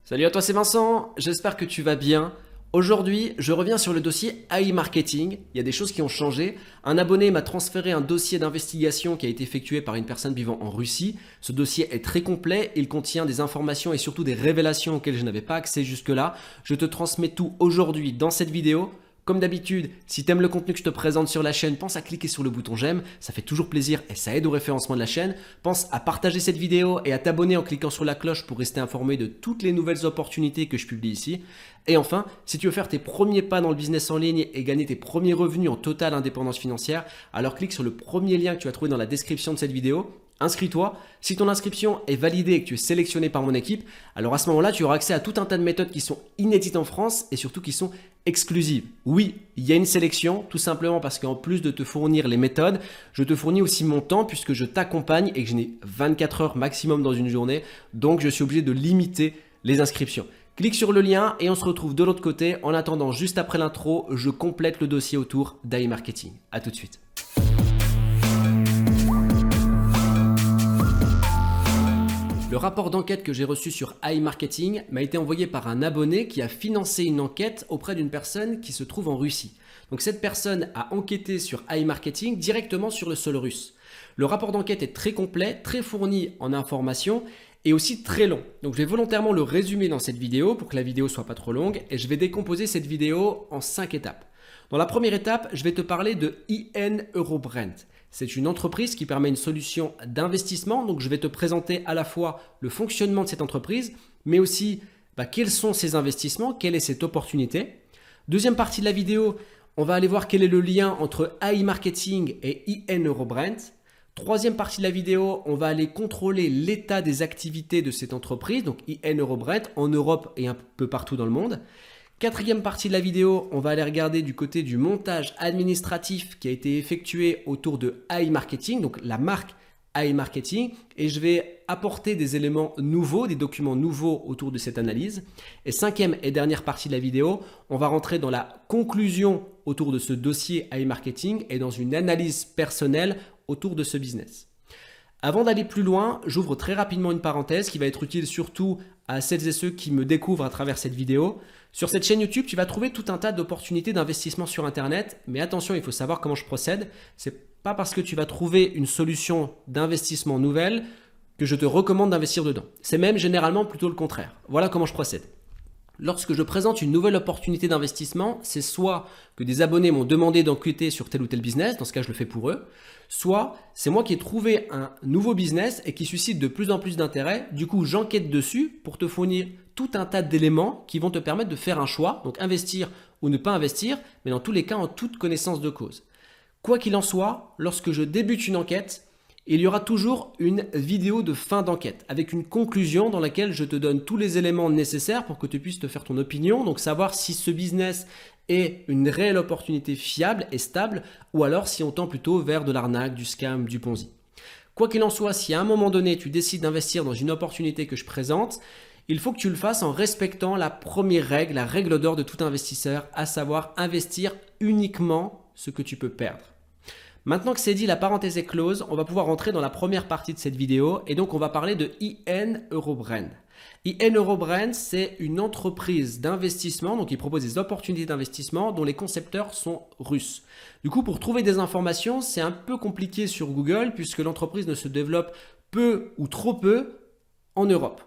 Salut à toi, c'est Vincent, j'espère que tu vas bien. Aujourd'hui, je reviens sur le dossier AI Marketing. Il y a des choses qui ont changé. Un abonné m'a transféré un dossier d'investigation qui a été effectué par une personne vivant en Russie. Ce dossier est très complet, il contient des informations et surtout des révélations auxquelles je n'avais pas accès jusque-là. Je te transmets tout aujourd'hui dans cette vidéo. Comme d'habitude, si tu aimes le contenu que je te présente sur la chaîne, pense à cliquer sur le bouton j'aime, ça fait toujours plaisir et ça aide au référencement de la chaîne. Pense à partager cette vidéo et à t'abonner en cliquant sur la cloche pour rester informé de toutes les nouvelles opportunités que je publie ici. Et enfin, si tu veux faire tes premiers pas dans le business en ligne et gagner tes premiers revenus en totale indépendance financière, alors clique sur le premier lien que tu as trouvé dans la description de cette vidéo. Inscris-toi. Si ton inscription est validée et que tu es sélectionné par mon équipe, alors à ce moment-là, tu auras accès à tout un tas de méthodes qui sont inédites en France et surtout qui sont exclusives. Oui, il y a une sélection, tout simplement parce qu'en plus de te fournir les méthodes, je te fournis aussi mon temps puisque je t'accompagne et que je n'ai 24 heures maximum dans une journée. Donc, je suis obligé de limiter les inscriptions. Clique sur le lien et on se retrouve de l'autre côté. En attendant, juste après l'intro, je complète le dossier autour d'AI Marketing. À tout de suite. Le rapport d'enquête que j'ai reçu sur AI Marketing m'a été envoyé par un abonné qui a financé une enquête auprès d'une personne qui se trouve en Russie. Donc cette personne a enquêté sur AI Marketing directement sur le sol russe. Le rapport d'enquête est très complet, très fourni en informations et aussi très long. Donc je vais volontairement le résumer dans cette vidéo pour que la vidéo soit pas trop longue et je vais décomposer cette vidéo en 5 étapes. Dans la première étape, je vais te parler de IN Eurobrand. C'est une entreprise qui permet une solution d'investissement. Donc, je vais te présenter à la fois le fonctionnement de cette entreprise, mais aussi quels sont ces investissements, quelle est cette opportunité. Deuxième partie de la vidéo, on va aller voir quel est le lien entre AI Marketing et IN Eurobrand. Troisième partie de la vidéo, on va aller contrôler l'état des activités de cette entreprise, donc IN Eurobrand, en Europe et un peu partout dans le monde. Quatrième partie de la vidéo, on va aller regarder du côté du montage administratif qui a été effectué autour de AI Marketing, donc la marque AI Marketing, et je vais apporter des éléments nouveaux, des documents nouveaux autour de cette analyse. Et cinquième et dernière partie de la vidéo, on va rentrer dans la conclusion autour de ce dossier AI Marketing et dans une analyse personnelle autour de ce business. Avant d'aller plus loin, j'ouvre très rapidement une parenthèse qui va être utile surtout à celles et ceux qui me découvrent à travers cette vidéo. Sur cette chaîne YouTube, tu vas trouver tout un tas d'opportunités d'investissement sur Internet, mais attention, il faut savoir comment je procède. C'est pas parce que tu vas trouver une solution d'investissement nouvelle que je te recommande d'investir dedans. C'est même généralement plutôt le contraire. Voilà comment je procède. Lorsque je présente une nouvelle opportunité d'investissement, c'est soit que des abonnés m'ont demandé d'enquêter sur tel ou tel business, dans ce cas je le fais pour eux, soit c'est moi qui ai trouvé un nouveau business et qui suscite de plus en plus d'intérêt, du coup j'enquête dessus pour te fournir tout un tas d'éléments qui vont te permettre de faire un choix, donc investir ou ne pas investir, mais dans tous les cas en toute connaissance de cause. Quoi qu'il en soit, lorsque je débute une enquête, il y aura toujours une vidéo de fin d'enquête avec une conclusion dans laquelle je te donne tous les éléments nécessaires pour que tu puisses te faire ton opinion, donc savoir si ce business est une réelle opportunité fiable et stable ou alors si on tend plutôt vers de l'arnaque, du scam, du Ponzi. Quoi qu'il en soit, si à un moment donné tu décides d'investir dans une opportunité que je présente, il faut que tu le fasses en respectant la première règle, la règle d'or de tout investisseur, à savoir investir uniquement ce que tu peux perdre. Maintenant que c'est dit, la parenthèse est close, on va pouvoir rentrer dans la première partie de cette vidéo et donc on va parler de IN Eurobrand. IN Eurobrand, c'est une entreprise d'investissement, donc il propose des opportunités d'investissement dont les concepteurs sont russes. Du coup, pour trouver des informations, c'est un peu compliqué sur Google puisque l'entreprise ne se développe peu ou trop peu en Europe.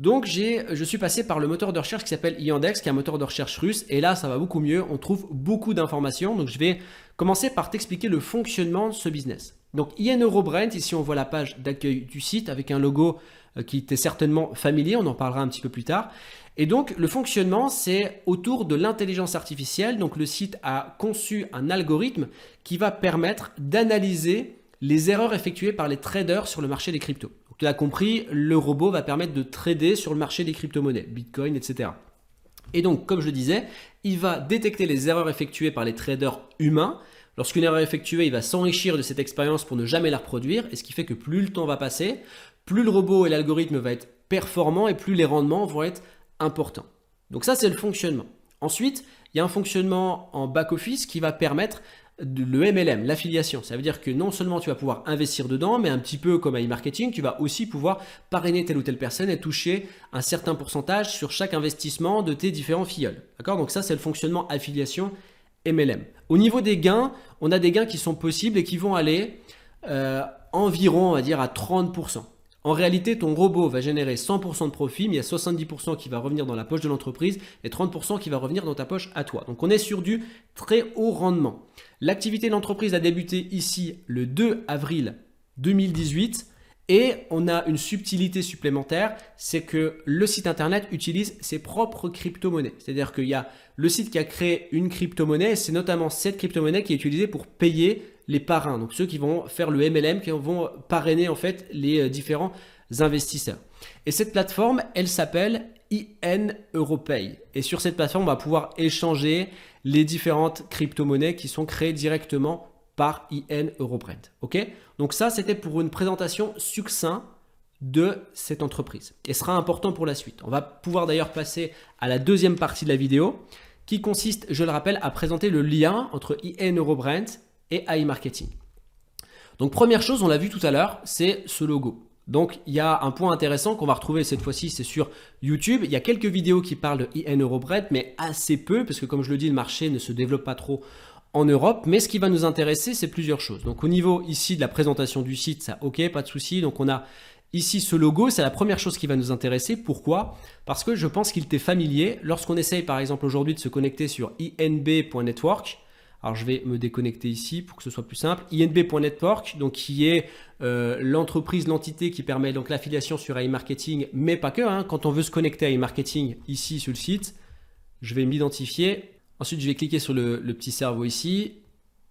Donc je suis passé par le moteur de recherche qui s'appelle Yandex, qui est un moteur de recherche russe, et là ça va beaucoup mieux, on trouve beaucoup d'informations. Donc je vais commencer par t'expliquer le fonctionnement de ce business. Donc IN Eurobrand, ici on voit la page d'accueil du site avec un logo qui t'est certainement familier, on en parlera un petit peu plus tard. Et donc le fonctionnement c'est autour de l'intelligence artificielle, donc le site a conçu un algorithme qui va permettre d'analyser les erreurs effectuées par les traders sur le marché des cryptos. Tu l'as compris, le robot va permettre de trader sur le marché des crypto-monnaies, Bitcoin, etc. Et donc, comme je le disais, il va détecter les erreurs effectuées par les traders humains. Lorsqu'une erreur est effectuée, il va s'enrichir de cette expérience pour ne jamais la reproduire. Et ce qui fait que plus le temps va passer, plus le robot et l'algorithme vont être performants et plus les rendements vont être importants. Donc ça, c'est le fonctionnement. Ensuite, il y a un fonctionnement en back-office qui va permettre le MLM, l'affiliation. Ça veut dire que non seulement tu vas pouvoir investir dedans, mais un petit peu comme iMarketing, tu vas aussi pouvoir parrainer telle ou telle personne et toucher un certain pourcentage sur chaque investissement de tes différents filleuls. D'accord? Donc ça, c'est le fonctionnement affiliation MLM. Au niveau des gains, on a des gains qui sont possibles et qui vont aller environ, on va dire, à 30%. En réalité, ton robot va générer 100% de profit, mais il y a 70% qui va revenir dans la poche de l'entreprise et 30% qui va revenir dans ta poche à toi. Donc on est sur du très haut rendement. L'activité de l'entreprise a débuté ici le 2 avril 2018 et on a une subtilité supplémentaire, c'est que le site internet utilise ses propres crypto-monnaies. C'est-à-dire qu'il y a le site qui a créé une crypto-monnaie et c'est notamment cette crypto-monnaie qui est utilisée pour payer les parrains, donc ceux qui vont faire le MLM, qui vont parrainer en fait les différents investisseurs. Et cette plateforme, elle s'appelle IN Europay. Et sur cette plateforme, on va pouvoir échanger les différentes crypto-monnaies qui sont créées directement par IN Europay. Ok? Donc ça, c'était pour une présentation succincte de cette entreprise. Et ce sera important pour la suite. On va pouvoir d'ailleurs passer à la deuxième partie de la vidéo, qui consiste, je le rappelle, à présenter le lien entre IN Europay et iMarketing. Donc première chose, on l'a vu tout à l'heure, c'est ce logo. Donc il y a un point intéressant qu'on va retrouver cette fois-ci, c'est sur YouTube. Il y a quelques vidéos qui parlent de IN Europay, mais assez peu, parce que comme je le dis, le marché ne se développe pas trop en Europe. Mais ce qui va nous intéresser, c'est plusieurs choses. Donc au niveau ici de la présentation du site, ça ok, pas de souci. Donc on a ici ce logo, c'est la première chose qui va nous intéresser. Pourquoi? Parce que je pense qu'il t'est familier. Lorsqu'on essaye par exemple aujourd'hui de se connecter sur inb.network, alors je vais me déconnecter ici pour que ce soit plus simple. inb.network, donc qui est l'entreprise, l'entité qui permet donc l'affiliation sur iMarketing, mais pas que. Hein. Quand on veut se connecter à iMarketing ici sur le site, je vais m'identifier. Ensuite, je vais cliquer sur le petit cerveau ici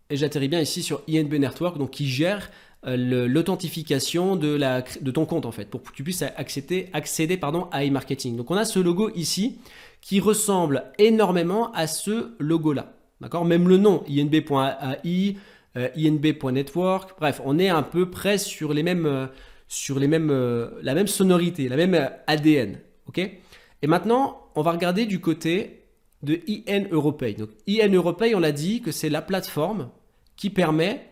et j'atterris bien ici sur INB Network, donc qui gère l'authentification de ton compte en fait, pour que tu puisses accéder à iMarketing. Donc on a ce logo ici qui ressemble énormément à ce logo-là. D'accord? Même le nom, inb.ai, inb.network, bref, on est à peu près sur la même sonorité, la même ADN. Ok? Et maintenant, on va regarder du côté de IN Europay. Donc, IN Europay, on l'a dit que c'est la plateforme qui permet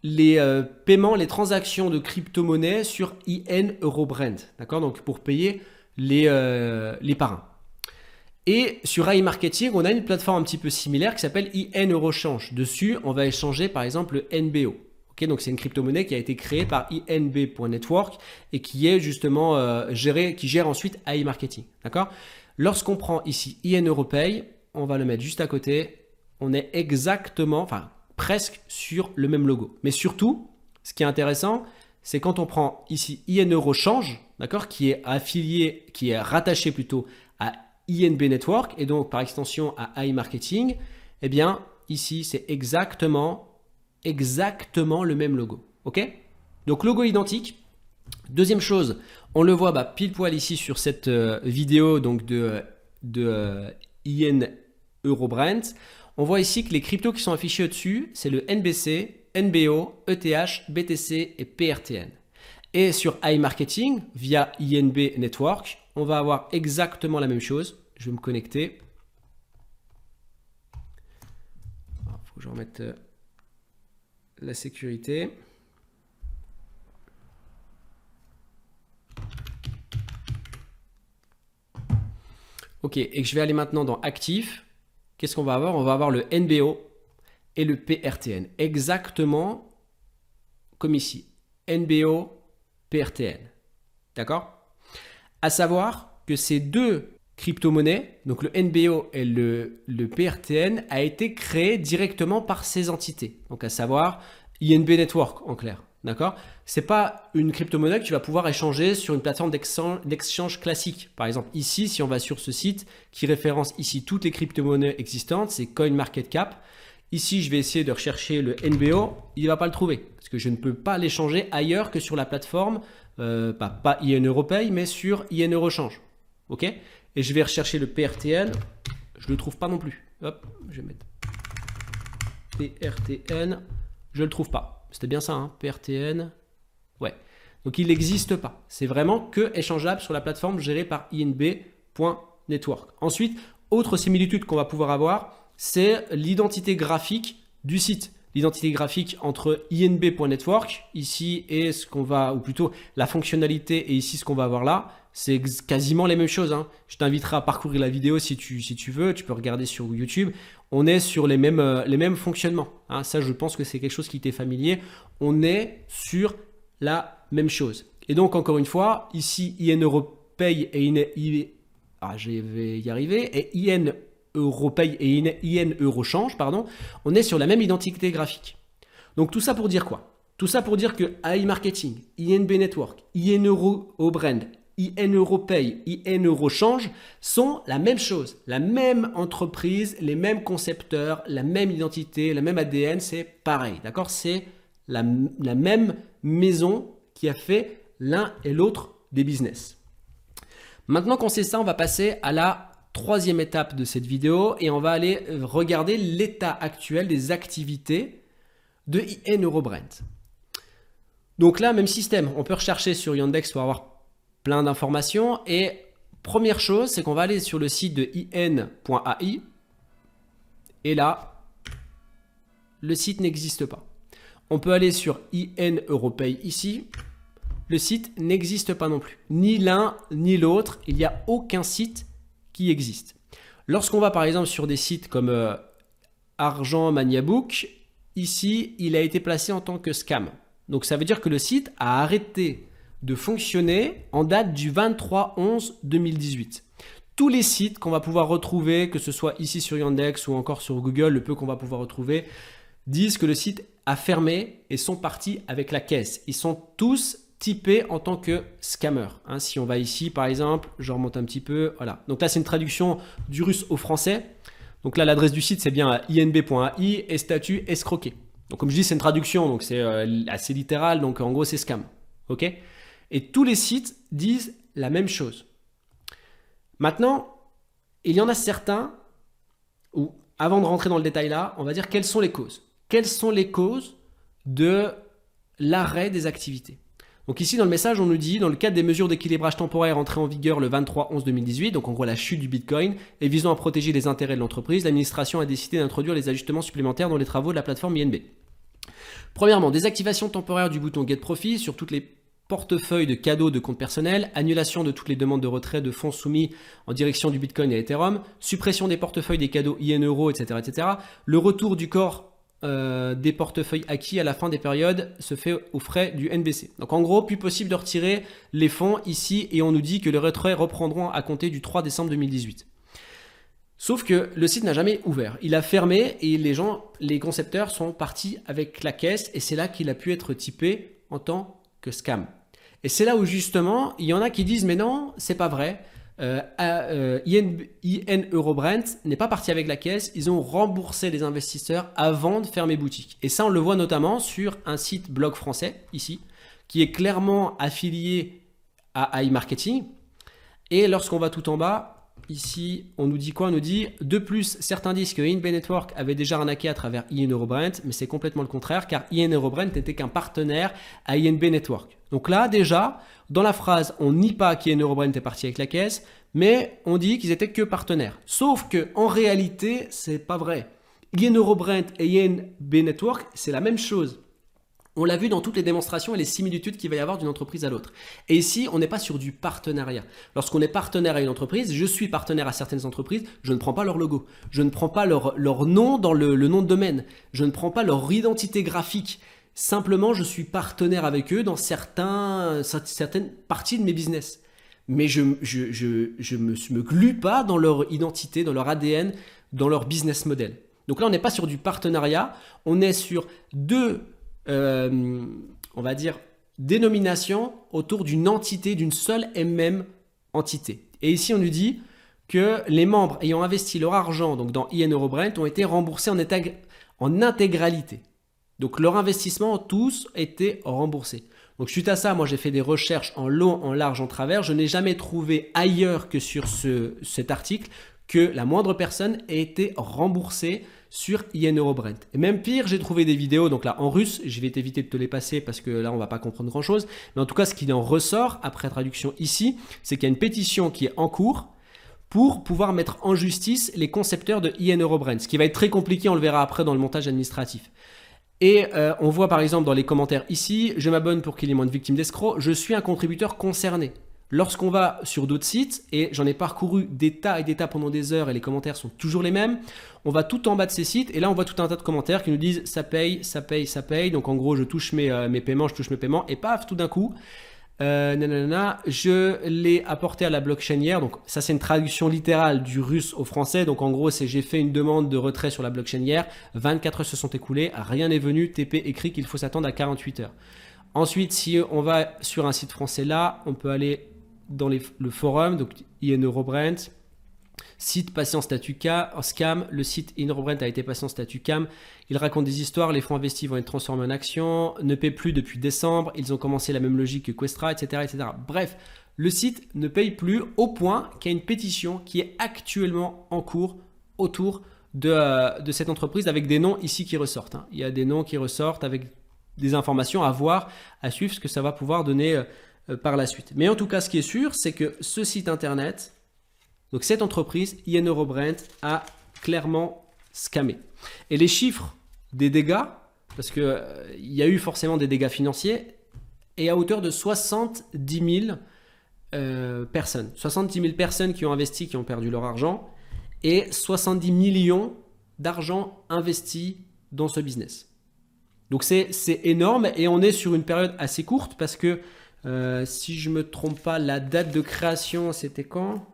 les paiements, les transactions de crypto-monnaies sur IN Eurobrand. D'accord? Donc, pour payer les parrains. Et sur iMarketing, on a une plateforme un petit peu similaire qui s'appelle IN Eurochange. Dessus, on va échanger par exemple le NBO. Okay, donc c'est une crypto-monnaie qui a été créée par inb.network et qui est justement qui gère ensuite iMarketing. D'accord? Lorsqu'on prend ici IN Europay, on va le mettre juste à côté. On est exactement, enfin presque sur le même logo. Mais surtout, ce qui est intéressant, c'est quand on prend ici IN Eurochange, d'accord, qui est affilié, qui est rattaché plutôt à INB Network et donc par extension à iMarketing, eh bien ici c'est exactement le même logo. Ok? Donc logo identique. Deuxième chose, on le voit pile poil ici sur cette vidéo donc de IN Eurobrand. On voit ici que les cryptos qui sont affichés au-dessus, c'est le NBC, NBO, ETH, BTC et PRTN. Et sur iMarketing, via INB Network, on va avoir exactement la même chose. Je vais me connecter. Il faut que je remette la sécurité. Ok, et que je vais aller maintenant dans Actif. Qu'est-ce qu'on va avoir? On va avoir le NBO et le PRTN. Exactement comme ici. NBO, PRTN. D'accord? À savoir que ces deux crypto-monnaies, donc le NBO et le PRTN, a été créé directement par ces entités. Donc à savoir INB Network en clair. D'accord? C'est pas une crypto-monnaie que tu vas pouvoir échanger sur une plateforme d'exchange classique. Par exemple, ici, si on va sur ce site qui référence ici toutes les crypto-monnaies existantes, c'est CoinMarketCap. Ici, je vais essayer de rechercher le NBO. Il ne va pas le trouver parce que je ne peux pas l'échanger ailleurs que sur la plateforme, pas IN Europay, mais sur IN Eurochange. Ok? Et je vais rechercher le PRTN. Je ne le trouve pas non plus. Hop, je vais mettre PRTN. Je ne le trouve pas. C'était bien ça, hein, PRTN. Ouais. Donc, il n'existe pas. C'est vraiment que échangeable sur la plateforme gérée par inb.network. Ensuite, autre similitude qu'on va pouvoir avoir, c'est l'identité graphique du site. l'identité graphique entre inb.network ici et ce qu'on va, ou plutôt la fonctionnalité et ici ce qu'on va avoir là, c'est quasiment les mêmes choses. Hein. Je t'inviterai à parcourir la vidéo si tu veux, tu peux regarder sur YouTube. On est sur les mêmes fonctionnements. Hein. Ça, je pense que c'est quelque chose qui t'est familier. On est sur la même chose. Et donc, encore une fois, ici, IN EuroPay et je vais y arriver, et IN EuroPay et IN EuroChange, pardon, on est sur la même identité graphique. Donc, tout ça pour dire quoi? Tout ça pour dire que AI Marketing, INB Network, IN EuroBrand, IN EuroPay, IN EuroChange sont la même chose, la même entreprise, les mêmes concepteurs, la même identité, la même ADN, c'est pareil, d'accord? C'est la même maison qui a fait l'un et l'autre des business. Maintenant qu'on sait ça, on va passer à la troisième étape de cette vidéo et on va aller regarder l'état actuel des activités de IN EuroBrand. Donc là, même système, on peut rechercher sur Yandex pour avoir plein d'informations et première chose, c'est qu'on va aller sur le site de in.ai et là, le site n'existe pas. On peut aller sur IN EuroPay ici. Le site n'existe pas non plus. Ni l'un ni l'autre. Il n'y a aucun site qui existe. Lorsqu'on va par exemple sur des sites comme Argent Maniabook, ici, il a été placé en tant que scam. Donc ça veut dire que le site a arrêté de fonctionner en date du 23/11/2018. Tous les sites qu'on va pouvoir retrouver, que ce soit ici sur Yandex ou encore sur Google, le peu qu'on va pouvoir retrouver, disent que le site a fermé et sont partis avec la caisse. Ils sont tous typés en tant que scammer. Hein, si on va ici, par exemple, je remonte un petit peu. Voilà. Donc là, c'est une traduction du russe au français. Donc là, l'adresse du site, c'est bien inb.ai et statut escroqué. Donc comme je dis, c'est une traduction, donc c'est assez littéral. Donc en gros, c'est scam. OK ? Et tous les sites disent la même chose. Maintenant, il y en a certains où, avant de rentrer dans le détail là, on va dire quelles sont les causes. Quelles sont les causes de l'arrêt des activités? Donc ici dans le message, on nous dit dans le cadre des mesures d'équilibrage temporaire entrées en vigueur le 23/11/2018, donc en gros la chute du Bitcoin, et visant à protéger les intérêts de l'entreprise, l'administration a décidé d'introduire les ajustements supplémentaires dans les travaux de la plateforme INB. Premièrement, désactivation temporaire du bouton Get Profit sur toutes les portefeuilles de cadeaux de compte personnel, annulation de toutes les demandes de retrait de fonds soumis en direction du Bitcoin et Ethereum, suppression des portefeuilles des cadeaux IN Euro, etc., etc. Le retour du corps des portefeuilles acquis à la fin des périodes se fait aux frais du NBC. Donc en gros, plus possible de retirer les fonds ici et on nous dit que les retraits reprendront à compter du 3 décembre 2018. Sauf que le site n'a jamais ouvert. Il a fermé et les concepteurs sont partis avec la caisse et c'est là qu'il a pu être typé en tant que scam. Et c'est là où justement, il y en a qui disent mais non, c'est pas vrai. IN EuroBrand n'est pas parti avec la caisse, ils ont remboursé les investisseurs avant de fermer boutique. Et ça, on le voit notamment sur un site blog français, ici, qui est clairement affilié à AI Marketing. Et lorsqu'on va tout en bas, ici, on nous dit quoi? On nous dit, de plus, certains disent que INB Network avait déjà arnaqué à travers IN EuroBrand, mais c'est complètement le contraire, car IN EuroBrand n'était qu'un partenaire à INB Network. Donc là, déjà, dans la phrase, on nie pas qu'IN EuroBrand est parti avec la caisse, mais on dit qu'ils étaient que partenaires. Sauf que en réalité, c'est pas vrai. IN EuroBrand et INB Network, c'est la même chose. On l'a vu dans toutes les démonstrations et les similitudes qu'il va y avoir d'une entreprise à l'autre. Et ici, on n'est pas sur du partenariat. Lorsqu'on est partenaire à une entreprise, je suis partenaire à certaines entreprises, je ne prends pas leur logo, je ne prends pas leur nom dans le nom de domaine, je ne prends pas leur identité graphique. Simplement, je suis partenaire avec eux dans certaines parties de mes business. Mais je me glue pas dans leur identité, dans leur ADN, dans leur business model. Donc là, on n'est pas sur du partenariat, on est sur deux on va dire, dénomination autour d'une entité, d'une seule et même entité. Et ici, on nous dit que les membres ayant investi leur argent donc dans IN EuroBrand ont été remboursés en intégralité. Donc, leur investissement ont tous été remboursés. Donc, suite à ça, moi, j'ai fait des recherches en long, en large, en travers. Je n'ai jamais trouvé ailleurs que sur cet article que la moindre personne ait été remboursée sur IN EuroBrand. Et même pire, j'ai trouvé des vidéos, donc là en russe, je vais t'éviter de te les passer parce que là on va pas comprendre grand chose, mais en tout cas ce qui en ressort après traduction ici, c'est qu'il y a une pétition qui est en cours pour pouvoir mettre en justice les concepteurs de IN EuroBrand, ce qui va être très compliqué, on le verra après dans le montage administratif. Et on voit par exemple dans les commentaires ici, je m'abonne pour qu'il y ait moins de victimes d'escrocs, je suis un contributeur concerné. Lorsqu'on va sur d'autres sites, et j'en ai parcouru des tas et des tas pendant des heures et les commentaires sont toujours les mêmes, on va tout en bas de ces sites et là on voit tout un tas de commentaires qui nous disent ça paye, ça paye, ça paye. Donc en gros je touche mes paiements, je touche mes paiements et paf, tout d'un coup, je l'ai apporté à la blockchain hier. Donc ça c'est une traduction littérale du russe au français. Donc en gros c'est j'ai fait une demande de retrait sur la blockchain hier, 24 heures se sont écoulées, rien n'est venu, TP écrit qu'il faut s'attendre à 48 heures. Ensuite si on va sur un site français là, on peut aller dans le forum, donc IN Eurobrent, site passé en statut scam, le site IN Eurobrent a été passé en statut CAM, il raconte des histoires, les fonds investis vont être transformés en actions, ne paie plus depuis décembre, ils ont commencé la même logique que Questra, etc., etc. Bref, le site ne paye plus au point qu'il y a une pétition qui est actuellement en cours autour de cette entreprise avec des noms ici qui ressortent. Hein. Il y a des noms qui ressortent avec des informations à voir, à suivre ce que ça va pouvoir donner par la suite. Mais en tout cas, ce qui est sûr, c'est que ce site internet, donc cette entreprise, IN Eurobrent, a clairement scammé. Et les chiffres des dégâts, parce qu'il y a eu forcément des dégâts financiers, est à hauteur de 70 000 personnes. 70 000 personnes qui ont investi, qui ont perdu leur argent, et 70 millions d'argent investi dans ce business. Donc c'est énorme et on est sur une période assez courte parce que si je ne me trompe pas, la date de création, c'était quand?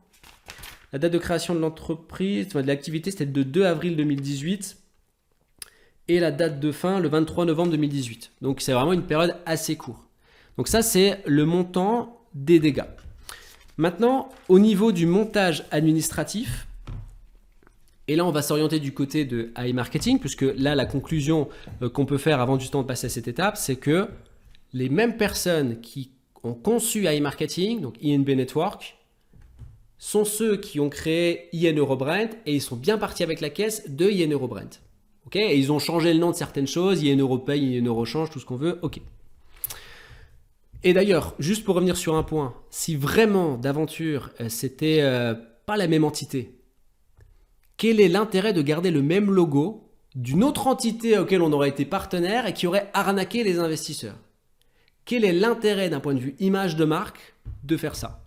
La date de création de l'entreprise, de l'activité, c'était le 2 avril 2018 et la date de fin, le 23 novembre 2018. Donc, c'est vraiment une période assez courte. Donc, ça, c'est le montant des dégâts. Maintenant, au niveau du montage administratif, et là, on va s'orienter du côté de AI Marketing, puisque là, la conclusion qu'on peut faire avant justement de passer à cette étape, c'est que les mêmes personnes qui ont conçu AI Marketing, donc INB Network, sont ceux qui ont créé IN Eurobrent et ils sont bien partis avec la caisse de IN Eurobrent. Okay, et ils ont changé le nom de certaines choses, IN Europay, IN Eurochange, tout ce qu'on veut. Ok. Et d'ailleurs, juste pour revenir sur un point, si vraiment d'aventure c'était pas la même entité, quel est l'intérêt de garder le même logo d'une autre entité auquel on aurait été partenaire et qui aurait arnaqué les investisseurs? Quel est l'intérêt d'un point de vue image de marque de faire ça?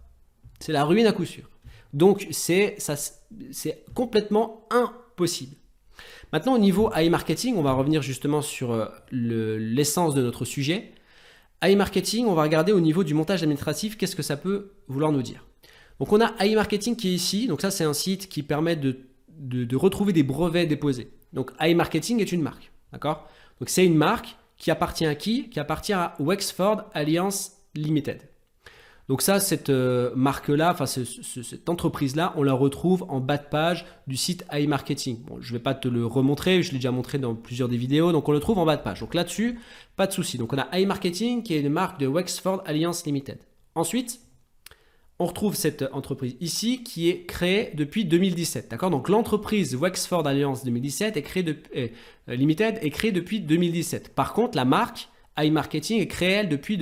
C'est la ruine à coup sûr. Donc c'est complètement impossible. Maintenant au niveau AI Marketing, on va revenir justement sur l'essence de notre sujet. AI Marketing, on va regarder au niveau du montage administratif, qu'est-ce que ça peut vouloir nous dire. Donc on a AI Marketing qui est ici, donc ça c'est un site qui permet de retrouver des brevets déposés. Donc AI Marketing est une marque, d'accord? Donc c'est une marque qui appartient à qui? Qui appartient à Wexford Alliance Limited. Donc ça, cette marque-là, enfin cette entreprise-là, on la retrouve en bas de page du site AI Marketing. Bon, je ne vais pas te le remontrer, je l'ai déjà montré dans plusieurs des vidéos, donc on le trouve en bas de page. Donc là-dessus, pas de souci. Donc on a AI Marketing qui est une marque de Wexford Alliance Limited. Ensuite, on retrouve cette entreprise ici qui est créée depuis 2017. D'accord? Donc l'entreprise Wexford Alliance 2017 Limited est créée depuis 2017. Par contre, la marque AI Marketing est créée elle depuis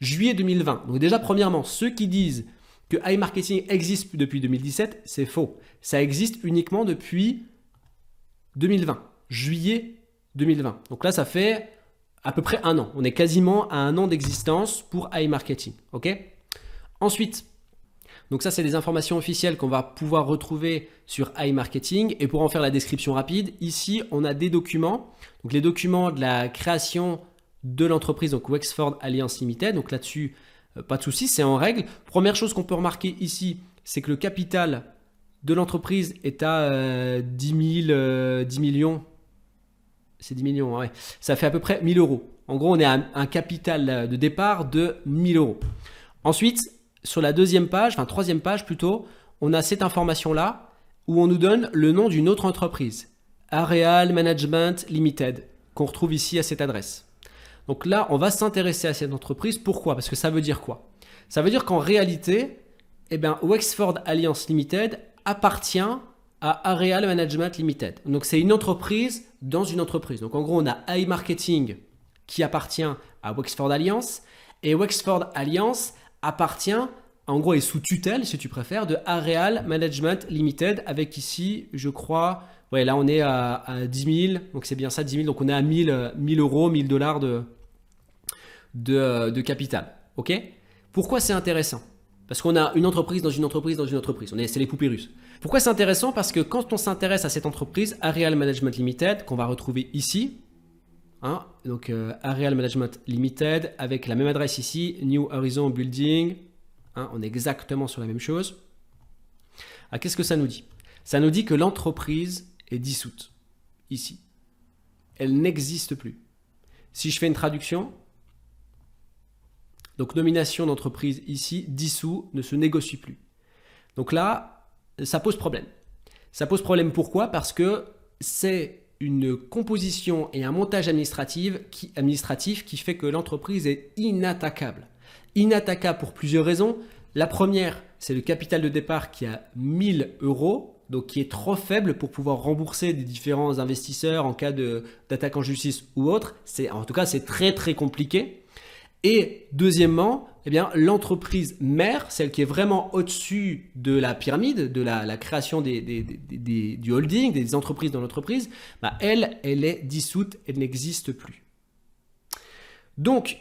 juillet 2020. Donc déjà, premièrement, ceux qui disent que AI Marketing existe depuis 2017, c'est faux. Ça existe uniquement depuis 2020, juillet 2020. Donc là, ça fait à peu près un an. On est quasiment à un an d'existence pour AI Marketing. Ok? Ensuite, donc ça, c'est des informations officielles qu'on va pouvoir retrouver sur AI Marketing. Et pour en faire la description rapide, ici, on a des documents. Donc les documents de la création de l'entreprise, donc Wexford Alliance Limited. Donc là-dessus, pas de souci, c'est en règle. Première chose qu'on peut remarquer ici, c'est que le capital de l'entreprise est à 10 millions. C'est 10 millions, ouais. Ça fait à peu près 1000 euros. En gros, on est à un capital de départ de 1000 euros. Ensuite, sur la troisième page plutôt, on a cette information-là où on nous donne le nom d'une autre entreprise, Areal Management Limited, qu'on retrouve ici à cette adresse. Donc là, on va s'intéresser à cette entreprise. Pourquoi? Parce que ça veut dire quoi? Ça veut dire qu'en réalité, Wexford Alliance Limited appartient à Areal Management Limited. Donc c'est une entreprise dans une entreprise. Donc en gros, on a AI Marketing qui appartient à Wexford Alliance et Wexford Alliance appartient en gros est sous tutelle, si tu préfères, de Areal Management Limited, avec ici, je crois, ouais, là on est à 10 000, donc c'est bien ça, 10 000, donc on est à 1000 euros, 1000 dollars de capital. Ok? Pourquoi c'est intéressant? Parce qu'on a une entreprise dans une entreprise dans une entreprise. C'est les poupées russes. Pourquoi c'est intéressant? Parce que quand on s'intéresse à cette entreprise, Areal Management Limited, qu'on va retrouver ici, hein, donc Areal Management Limited, avec la même adresse ici, New Horizon Building, hein, on est exactement sur la même chose. Ah, qu'est-ce que ça nous dit? Ça nous dit que l'entreprise est dissoute, ici. Elle n'existe plus. Si je fais une traduction, donc nomination d'entreprise ici, dissous, ne se négocie plus. Donc là, ça pose problème. Ça pose problème pourquoi? Parce que c'est une composition et un montage administratif qui fait que l'entreprise est inattaquable. Inattaquable pour plusieurs raisons. La première, c'est le capital de départ qui est à 1000 euros, donc qui est trop faible pour pouvoir rembourser des différents investisseurs en cas d'attaque en justice ou autre. En tout cas, c'est très très compliqué. Et deuxièmement, eh bien, l'entreprise mère, celle qui est vraiment au-dessus de la pyramide, de la création du holding, des entreprises dans l'entreprise, bah elle est dissoute, elle n'existe plus. Donc,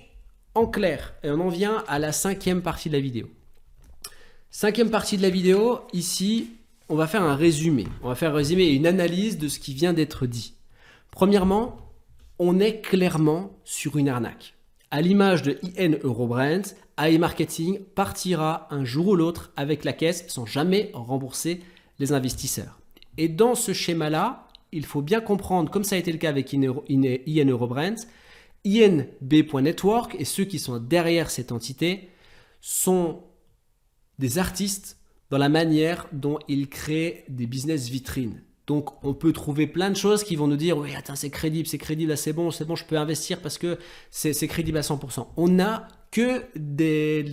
en clair, et on en vient à la 5e partie de la vidéo. 5e partie de la vidéo, ici, on va faire un résumé. On va faire un résumé et une analyse de ce qui vient d'être dit. Premièrement, on est clairement sur une arnaque. À l'image de IN Eurobrands, iMarketing partira un jour ou l'autre avec la caisse sans jamais rembourser les investisseurs. Et dans ce schéma-là, il faut bien comprendre, comme ça a été le cas avec IN Eurobrands, INB.network et ceux qui sont derrière cette entité sont des artistes dans la manière dont ils créent des business vitrines. Donc, on peut trouver plein de choses qui vont nous dire « Oui, attends, c'est crédible, là, c'est bon, je peux investir parce que c'est crédible à 100%. » On n'a que des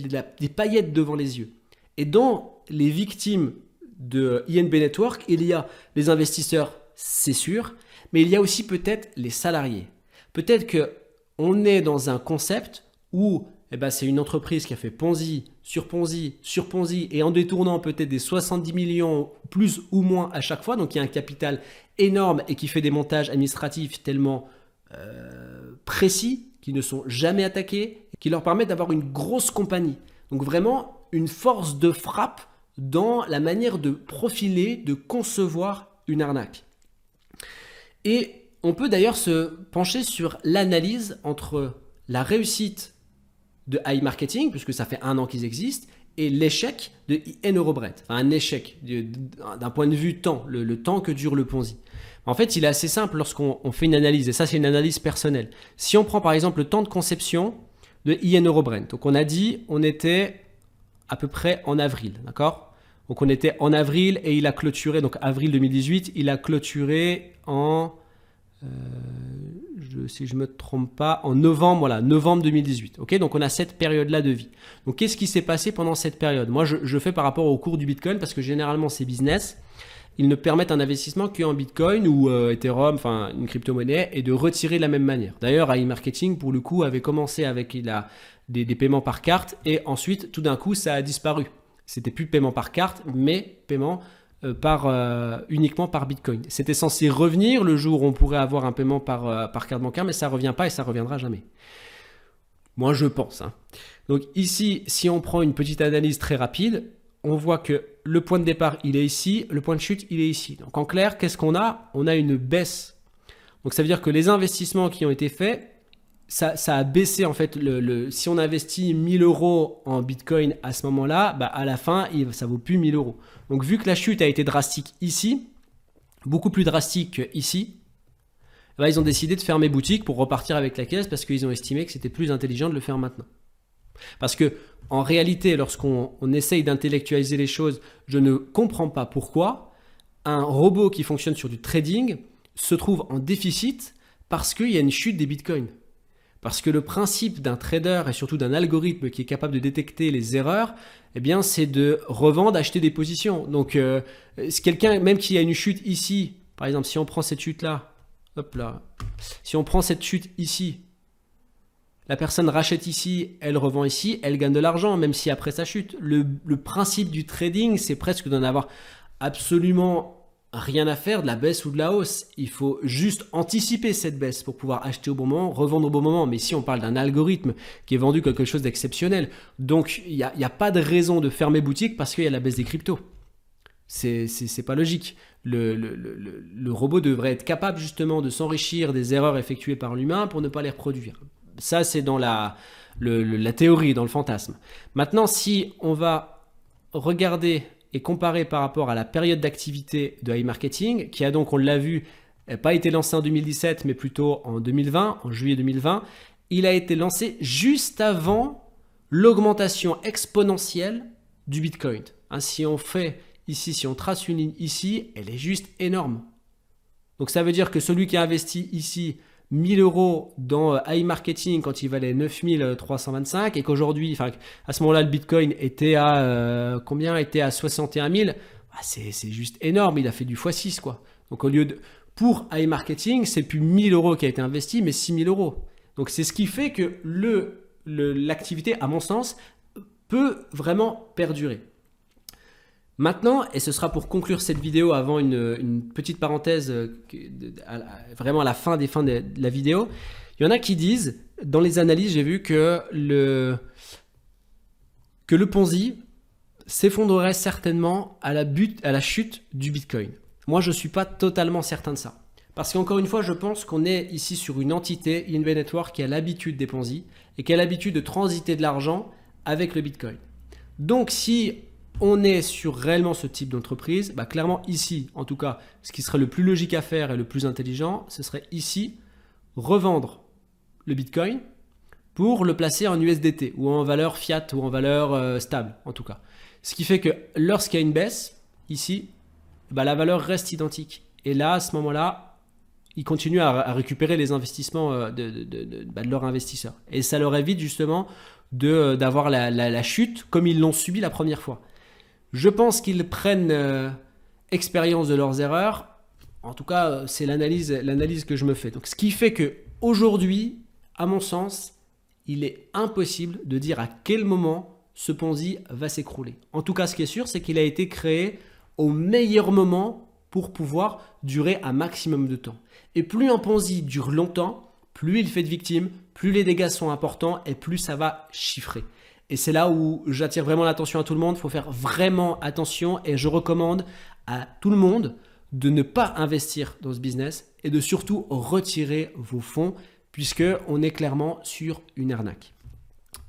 paillettes devant les yeux. Et dans les victimes de INB Network, il y a les investisseurs, c'est sûr, mais il y a aussi peut-être les salariés. Peut-être qu'on est dans un concept où c'est une entreprise qui a fait Ponzi, sur Ponzi, sur Ponzi, et en détournant peut-être des 70 millions plus ou moins à chaque fois. Donc il y a un capital énorme et qui fait des montages administratifs tellement précis, qui ne sont jamais attaqués, qui leur permettent d'avoir une grosse compagnie. Donc vraiment une force de frappe dans la manière de profiler, de concevoir une arnaque. Et on peut d'ailleurs se pencher sur l'analyse entre la réussite de iMarketing, puisque ça fait 1 an qu'ils existent, et l'échec de IN Eurobrands. Enfin, un échec d'un point de vue temps, le temps que dure le Ponzi. En fait, il est assez simple lorsqu'on fait une analyse, et ça c'est une analyse personnelle. Si on prend par exemple le temps de conception de IN Eurobrands, donc on a dit on était à peu près en avril, d'accord? Donc on était en avril et il a clôturé, donc avril 2018, il a clôturé en... si je ne me trompe pas, en novembre, voilà, novembre 2018. Okay, donc on a cette période-là de vie. Donc qu'est-ce qui s'est passé pendant cette période? Moi, je fais par rapport au cours du Bitcoin parce que généralement, ces business, ils ne permettent un investissement qu'en Bitcoin ou Ethereum, enfin une crypto-monnaie, et de retirer de la même manière. D'ailleurs, iMarketing, pour le coup, avait commencé avec des paiements par carte et ensuite, tout d'un coup, ça a disparu. C'était plus paiement par carte, mais paiement uniquement par Bitcoin. C'était censé revenir le jour où on pourrait avoir un paiement par carte bancaire, mais ça ne revient pas et ça ne reviendra jamais. Moi, je pense. Donc ici, si on prend une petite analyse très rapide, on voit que le point de départ, il est ici, le point de chute, il est ici. Donc en clair, qu'est-ce qu'on a? On a une baisse. Donc ça veut dire que les investissements qui ont été faits, ça a baissé en fait. Si on investit 1000 euros en Bitcoin à ce moment-là, à la fin, ça vaut plus 1000 euros. Donc vu que la chute a été drastique ici, beaucoup plus drastique qu'ici, ils ont décidé de fermer boutique pour repartir avec la caisse parce qu'ils ont estimé que c'était plus intelligent de le faire maintenant. Parce que en réalité, lorsqu'on essaye d'intellectualiser les choses, je ne comprends pas pourquoi un robot qui fonctionne sur du trading se trouve en déficit parce qu'il y a une chute des bitcoins. Parce que le principe d'un trader et surtout d'un algorithme qui est capable de détecter les erreurs, c'est de revendre, acheter des positions. Donc, si quelqu'un, même qui a une chute ici, par exemple, si on prend cette chute-là, hop là, si on prend cette chute ici, La personne rachète ici, elle revend ici, elle gagne de l'argent, même si après ça chute. Le principe du trading, c'est presque d'en avoir absolument rien à faire de la baisse ou de la hausse. Il faut juste anticiper cette baisse pour pouvoir acheter au bon moment, revendre au bon moment. Mais ici, on parle d'un algorithme qui est vendu quelque chose d'exceptionnel. Donc, il n'y a pas de raison de fermer boutique parce qu'il y a la baisse des cryptos. C'est pas logique. Le robot devrait être capable justement de s'enrichir des erreurs effectuées par l'humain pour ne pas les reproduire. Ça, c'est dans la théorie, dans le fantasme. Maintenant, si on va regarder et comparer par rapport à la période d'activité de iMarketing, qui a donc, on l'a vu, pas été lancé en 2017, mais plutôt en 2020, en juillet 2020, il a été lancé juste avant l'augmentation exponentielle du Bitcoin. Si on fait ici, si on trace une ligne ici, elle est juste énorme. Donc ça veut dire que celui qui a investi ici 1000 euros dans iMarketing quand il valait 9325 et qu'aujourd'hui, à ce moment-là, le Bitcoin était à combien? Était à 61 000. C'est juste énorme, il a fait du x6 quoi. Donc pour iMarketing, c'est plus 1000 euros qui a été investi, mais 6000 euros. Donc c'est ce qui fait que l'activité, à mon sens, peut vraiment perdurer. Maintenant, et ce sera pour conclure cette vidéo avant une petite parenthèse, vraiment à la fin de la vidéo, il y en a qui disent, dans les analyses, j'ai vu que le Ponzi s'effondrerait certainement à la chute du Bitcoin. Moi, je ne suis pas totalement certain de ça. Parce qu'encore une fois, je pense qu'on est ici sur une entité, INV Network, qui a l'habitude des Ponzi et qui a l'habitude de transiter de l'argent avec le Bitcoin. Donc, si on est sur réellement ce type d'entreprise, clairement ici, en tout cas, ce qui serait le plus logique à faire et le plus intelligent, ce serait ici, revendre le Bitcoin pour le placer en USDT ou en valeur fiat ou en valeur stable en tout cas. Ce qui fait que lorsqu'il y a une baisse, ici, la valeur reste identique. Et là, à ce moment-là, ils continuent à récupérer les investissements de leurs investisseurs. Et ça leur évite justement d'avoir la chute comme ils l'ont subi la première fois. Je pense qu'ils prennent expérience de leurs erreurs. En tout cas, c'est l'analyse que je me fais. Donc, ce qui fait qu'aujourd'hui, à mon sens, il est impossible de dire à quel moment ce Ponzi va s'écrouler. En tout cas, ce qui est sûr, c'est qu'il a été créé au meilleur moment pour pouvoir durer un maximum de temps. Et plus un Ponzi dure longtemps, plus il fait de victimes, plus les dégâts sont importants et plus ça va chiffrer. Et c'est là où j'attire vraiment l'attention à tout le monde. Il faut faire vraiment attention et je recommande à tout le monde de ne pas investir dans ce business et de surtout retirer vos fonds puisqu'on est clairement sur une arnaque.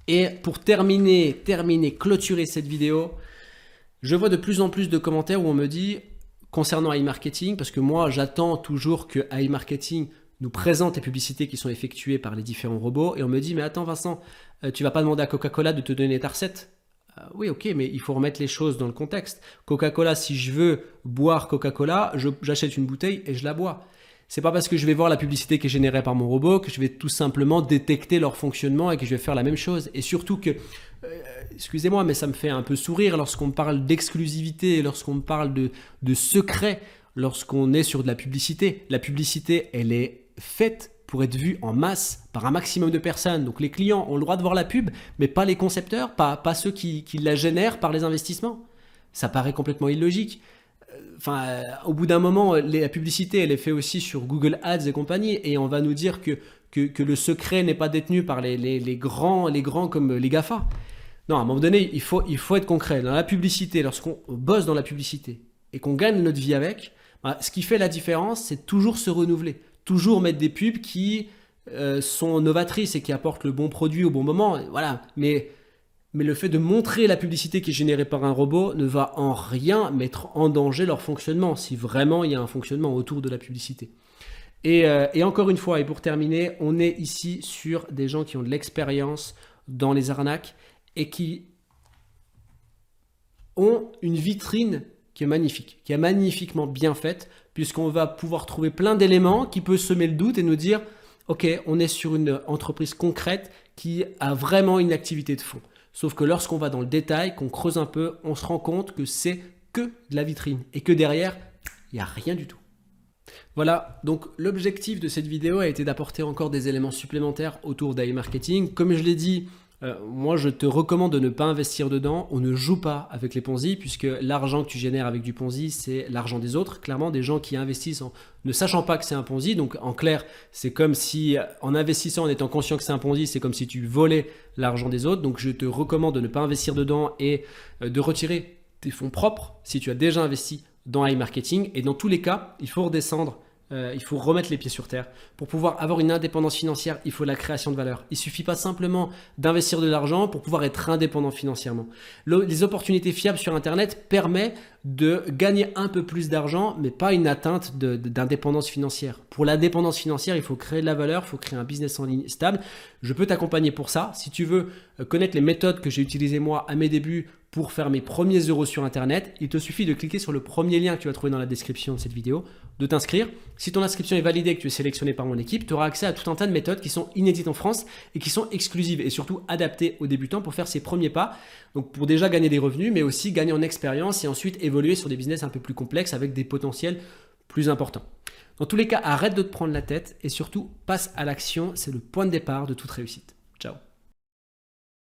Et pour terminer, clôturer cette vidéo, je vois de plus en plus de commentaires où on me dit concernant iMarketing, parce que moi j'attends toujours que iMarketing nous présente les publicités qui sont effectuées par les différents robots et on me dit mais attends Vincent, tu vas pas demander à Coca-Cola de te donner ta recette? Oui ok, mais il faut remettre les choses dans le contexte. Coca-Cola, si je veux boire Coca-Cola, j'achète une bouteille et je la bois. C'est pas parce que je vais voir la publicité qui est générée par mon robot que je vais tout simplement détecter leur fonctionnement et que je vais faire la même chose. Et surtout que, excusez-moi, mais ça me fait un peu sourire lorsqu'on parle d'exclusivité, lorsqu'on parle de secret, lorsqu'on est sur de la publicité. La publicité, elle est faite pour être vue en masse par un maximum de personnes. Donc les clients ont le droit de voir la pub, mais pas les concepteurs, pas ceux qui la génèrent par les investissements. Ça paraît complètement illogique. Au bout d'un moment, la publicité, elle est faite aussi sur Google Ads et compagnie, et on va nous dire que le secret n'est pas détenu par les grands comme les GAFA. Non, à un moment donné, il faut être concret. Dans la publicité, lorsqu'on bosse dans la publicité et qu'on gagne notre vie avec, ce qui fait la différence, c'est toujours se renouveler. Toujours mettre des pubs qui sont novatrices et qui apportent le bon produit au bon moment. Voilà. Mais le fait de montrer la publicité qui est générée par un robot ne va en rien mettre en danger leur fonctionnement, si vraiment il y a un fonctionnement autour de la publicité. Et encore une fois, et pour terminer, on est ici sur des gens qui ont de l'expérience dans les arnaques et qui ont une vitrine qui est magnifique, qui est magnifiquement bien faite, puisqu'on va pouvoir trouver plein d'éléments qui peuvent semer le doute et nous dire « Ok, on est sur une entreprise concrète qui a vraiment une activité de fond ». Sauf que lorsqu'on va dans le détail, qu'on creuse un peu, on se rend compte que c'est que de la vitrine et que derrière, il n'y a rien du tout. Voilà, donc l'objectif de cette vidéo a été d'apporter encore des éléments supplémentaires autour d'e-marketing. Comme je l'ai dit, moi je te recommande de ne pas investir dedans. On ne joue pas avec les Ponzi puisque l'argent que tu génères avec du Ponzi, c'est l'argent des autres. Clairement, des gens qui investissent en ne sachant pas que c'est un Ponzi. Donc en clair, c'est comme si en investissant, en étant conscient que c'est un Ponzi, c'est comme si tu volais l'argent des autres. Donc je te recommande de ne pas investir dedans et de retirer tes fonds propres si tu as déjà investi dans iMarketing. Et dans tous les cas, il faut redescendre, il faut remettre les pieds sur terre. Pour pouvoir avoir une indépendance financière, il faut la création de valeur. Il ne suffit pas simplement d'investir de l'argent pour pouvoir être indépendant financièrement. Les opportunités fiables sur Internet permettent de gagner un peu plus d'argent, mais pas une atteinte d'indépendance financière. Pour l'indépendance financière, il faut créer de la valeur, il faut créer un business en ligne stable. Je peux t'accompagner pour ça. Si tu veux connaître les méthodes que j'ai utilisées moi à mes débuts pour faire mes premiers euros sur Internet, il te suffit de cliquer sur le premier lien que tu vas trouver dans la description de cette vidéo, de t'inscrire. Si ton inscription est validée et que tu es sélectionné par mon équipe, tu auras accès à tout un tas de méthodes qui sont inédites en France et qui sont exclusives et surtout adaptées aux débutants pour faire ses premiers pas. Donc pour déjà gagner des revenus, mais aussi gagner en expérience et ensuite évoluer sur des business un peu plus complexes avec des potentiels plus importants. Dans tous les cas, arrête de te prendre la tête et surtout passe à l'action. C'est le point de départ de toute réussite. Ciao.